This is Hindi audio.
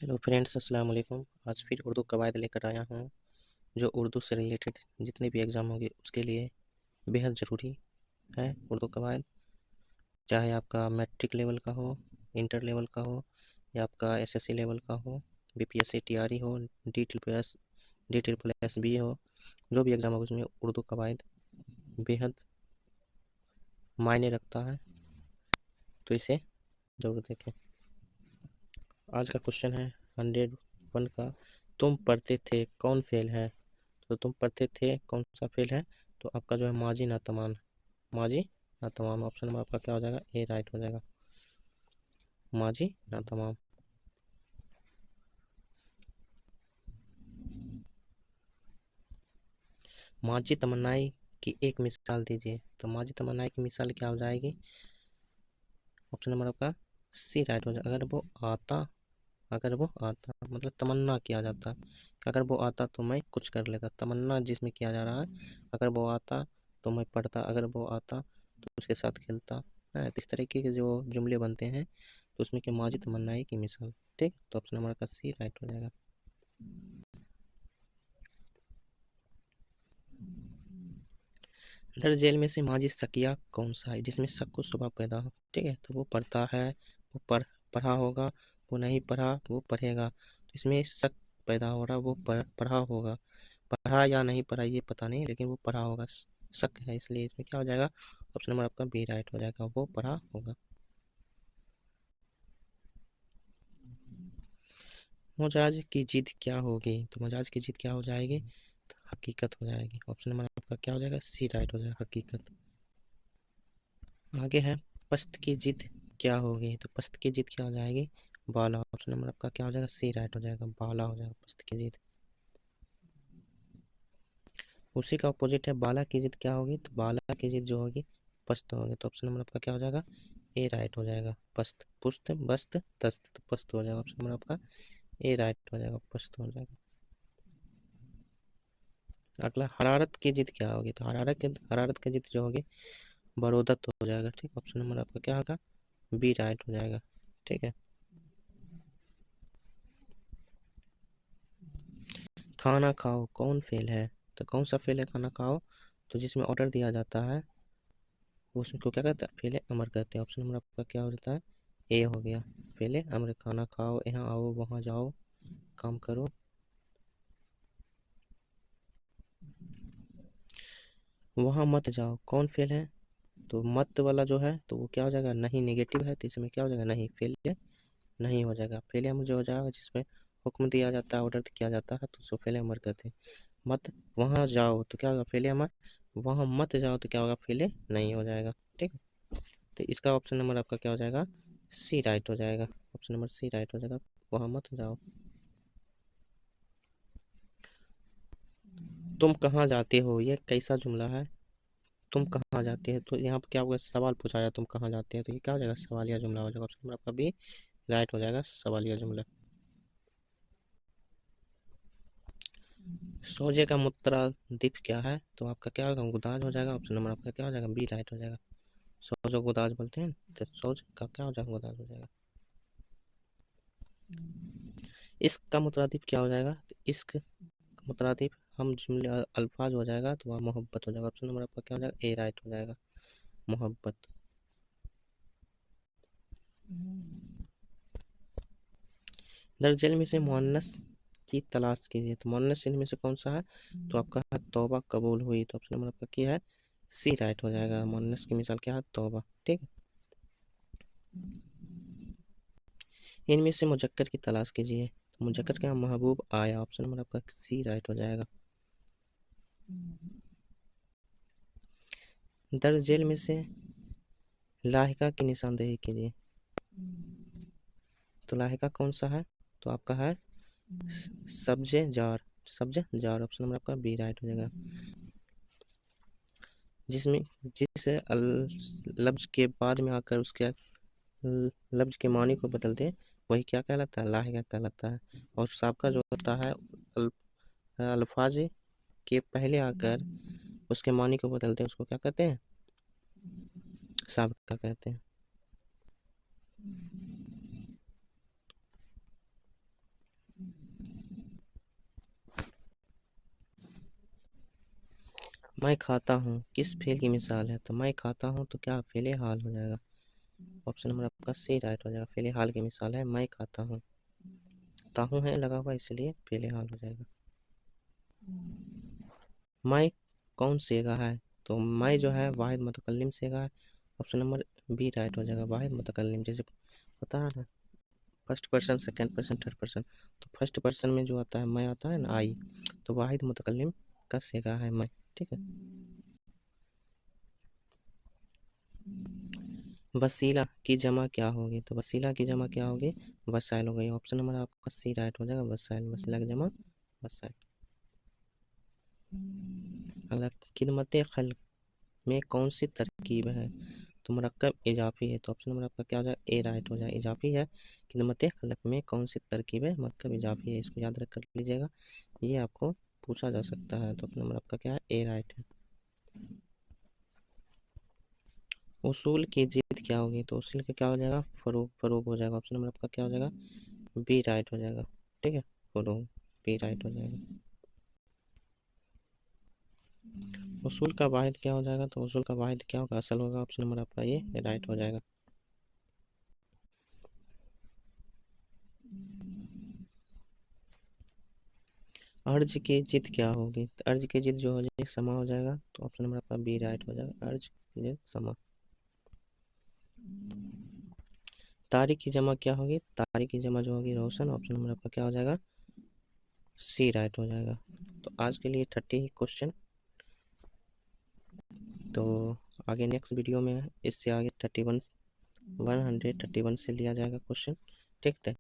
हेलो फ्रेंड्स, अस्सलाम वालेकुम। आज फिर उर्दू कवायद लेकर आया हूँ जो उर्दू से रिलेटेड जितने भी एग्ज़ाम होंगे उसके लिए बेहद ज़रूरी है। उर्दू कवायद चाहे आपका मैट्रिक लेवल का हो, इंटर लेवल का हो या आपका एसएससी लेवल का हो, बीपीएससी टीआरई हो, डी ट्रिपल एस बी हो, जो भी एग्ज़ाम होगा उसमें उर्दू कवायद बेहद मायने रखता है, तो इसे ज़रूर देखें। आज का क्वेश्चन है 101 का, तुम पढ़ते थे कौन फेल है। तो तुम पढ़ते थे कौन सा फेल है, तो आपका जो है माजी ना तमाम, माजी ना तमाम ऑप्शन नंबर आपका क्या हो जाएगा, ए राइट हो जाएगा, माजी ना तमाम। माजी तमन्नाई की एक मिसाल दीजिए, तो माजी तमन्नाई की मिसाल क्या हो जाएगी, ऑप्शन नंबर आपका सी राइट हो जाएगा। अगर वो आता मतलब तमन्ना किया जाता, अगर वो आता तो मैं कुछ कर लेता, तमन्ना जिसमें किया जा रहा है, अगर वो आता तो मैं पढ़ता, अगर वो आता तो उसके साथ खेलता है। इस तरीके के जो जुमले बनते हैं तो उसमें क्या माजी तमन्नाई की मिसाल। ठीक, तो ऑप्शन नंबर का सी राइट हो जाएगा। दर जेल में से माजी शकिया कौन सा है जिसमें शक को सुबह पैदा हो। ठीक है, तो वो पढ़ता है, वो पढ़ा होगा, वो नहीं पढ़ा वो पढ़ेगा, तो इसमें शक पैदा हो रहा, वो पढ़ा होगा, पढ़ा या नहीं पढ़ा ये पता नहीं, लेकिन वो पढ़ा होगा, शक है, इसलिए इसमें क्या हो जाएगा, ऑप्शन नंबर आपका बी राइट हो जाएगा, वो पढ़ा होगा। मजाज की जिद क्या होगी, तो मजाज की जिद क्या हो जाएगी, तो हकीकत हो जाएगी, ऑप्शन नंबर आपका क्या हो जाएगा, सी राइट हो जाएगा, हकीकत। आगे है पस्त की जिद क्या होगी, तो पस्त की जिद क्या हो जाएगी, बाला, ऑप्शन नंबर आपका क्या हो जाएगा, सी राइट हो जाएगा, बाला हो जाएगा पस्त की जिद। उसी का अपोजिट है बाला की जिद क्या होगी, तो बाला की जिद जो होगी पस्त होगी, तो ऑप्शन नंबर आपका क्या हो जाएगा, ए राइट हो जाएगा, पस्त पुस्त बस्त तस्त, तो पस्त हो जाएगा, ऑप्शन नंबर आपका ए राइट हो जाएगा, पस्त हो जाएगा। अगला हरारत की जिद क्या होगी, तो हरारत की जिद जो होगी बरोदत हो जाएगा। ठीक, ऑप्शन नंबर आपका क्या होगा, बी राइट हो जाएगा। ठीक है, खाना खाओ कौन फेल है, तो कौन सा फेल है खाना खाओ, तो जिसमें ऑर्डर दिया जाता है उसमें को क्या कहते हैं, फेले अमर कहते हैं, ऑप्शन नंबर आपका क्या हो जाता है, ए हो गया, फेले अमर, खाना खाओ, यहाँ आओ वहाँ जाओ काम करो। वहाँ मत जाओ कौन फेल है, तो मत वाला जो है तो वो क्या हो जाएगा, नहीं नेगेटिव है, तो इसमें क्या हो जाएगा, नहीं फेल नहीं हो जाएगा, फेल अमर जो हो जाएगा जिसमें हुक्म दिया जाता है, ऑर्डर किया जाता है, तो उसको फेल अमर कहते हैं। मत वहाँ जाओ तो क्या होगा, फेले अमर, वहाँ मत जाओ तो क्या होगा, फेले नहीं हो जाएगा। ठीक है, तो इसका ऑप्शन नंबर आपका क्या हो जाएगा, सी राइट हो जाएगा, ऑप्शन नंबर सी राइट हो जाएगा, वहाँ मत जाओ। तुम कहाँ जाते हो, ये कैसा जुमला है, तुम कहाँ जाते हो, तो यहाँ पर क्या होगा, सवाल पूछा जाए तुम कहाँ जाते हो, तो ये क्या हो जाएगा, सवालिया जुमला हो जाएगा, ऑप्शन नंबर आपका भी राइट हो जाएगा, सवालिया जुमला। सोजे का मुतरादिफ क्या है, तो आपका क्या होगा, गुदाज हो जाएगा, ऑप्शन नंबर आपका क्या हो जाएगा, बी राइट हो जाएगा, सोजो गुदाज बोलते हैं, तो सोज का क्या हो जाएगा, गुदाज हो जाएगा। इश्क का मुतरादिफ क्या हो जाएगा, तो इश्क का मुतरादिफ हम जुमले अल्फाज हो जाएगा, तो वह मोहब्बत हो जाएगा, ऑप्शन नंबर आपका क्या हो जाएगा, ए राइट हो जाएगा, मोहब्बत। दरजेल में से मुअन्नस की तलाश कीजिए, तो मुअन्नस इनमें से कौन सा है, तो आपका है तौबा कबूल हुई, तो ऑप्शन नंबर आपका क्या है, सी राइट हो जाएगा, मुअन्नस की मिसाल क्या है, तौबा। ठीक है, इनमें से मुजक्कर की तलाश कीजिए, तो मुजक्कर क्या, महबूब आया, ऑप्शन नंबर आपका सी राइट हो जाएगा। दर्ज जेल में से लाहिका की निशानदेही कीजिए, तो लाहिका कौन सा है, तो आपका है सब्जे जार, ऑप्शन नंबर आपका बी राइट हो जाएगा। जिसमें जिस लफ्ज के बाद में आकर उसके लफ्ज के मानी को बदलते वही क्या कहलाता है, लाहिका कहलाता है, और साबका जो होता है अल्फाज के पहले आकर उसके मानी को बदलते हैं उसको क्या कहते हैं, साबका कहते हैं। मैं खाता हूँ किस फेल की मिसाल है? तो मैं खाता हूँ तो क्या फेले हाल हो जाएगा। ऑप्शन नंबर आपका सी राइट हो जाएगा। फेले हाल की मिसाल है मैं खाता हूँ। ताहू है लगा हुआ इसलिए फेले हाल हो जाएगा। मैं कौन सेगा है? तो मैं जो है वाहिद मुतकल्लिम सेगा है। ऑप्शन नंबर बी राइट हो जाएगा। वाहिद मुतकल्लिम जैसे पता है ना, first person, second person, third person. तो फर्स्ट पर्सन में जो आता है मैं आता है ना आई, तो वाहिद मुतकल्लिम का सेगा है मैं। ठीक है। वसीला की जमा क्या होगी? तो वसीला की जमा क्या होगी? वसाइल हो गई। ऑप्शन नंबर आपका सी राइट हो जाएगा। वसाइल, वसीला की जमा वसाइल। अगला, खिदमत खल्क में कौन सी तरकीब है? तो मरकब इजाफी है। तो ऑप्शन नंबर आपका क्या हो जाएगा? ए राइट हो जाएगा। इजाफी है। खिदमत खल्क में कौन सी तरकीब है? मरकब इजाफी है। इसको याद रख कर लीजिएगा, ये आपको पूछा जा सकता है। तो ऑप्शन नंबर आपका क्या है? ए राइट है। उसूल की जिद क्या होगी? तो उसूल का क्या हो जाएगा? फरूक, फरूक हो जाएगा। ऑप्शन नंबर आपका क्या हो जाएगा? बी राइट हो जाएगा। ठीक है, फरूक बी राइट हो जाएगा। उसूल का वाहिद क्या हो जाएगा? तो उसूल का वाहिद क्या होगा? असल होगा। ऑप्शन नंबर आपका ये राइट हो जाएगा। अर्ज की जिद क्या होगी? तो अर्ज की जिद जो हो जाएगी समा हो जाएगा। तो ऑप्शन नंबर आपका बी राइट हो जाएगा। अर्ज जिद समा। तारीख की जमा क्या होगी? तारीख की जमा जो होगी रोशन। ऑप्शन नंबर आपका क्या हो जाएगा? सी राइट हो जाएगा। तो आज के लिए 30 क्वेश्चन। तो आगे नेक्स्ट वीडियो में इससे आगे 31 131 से लिया जाएगा क्वेश्चन। ठीक है।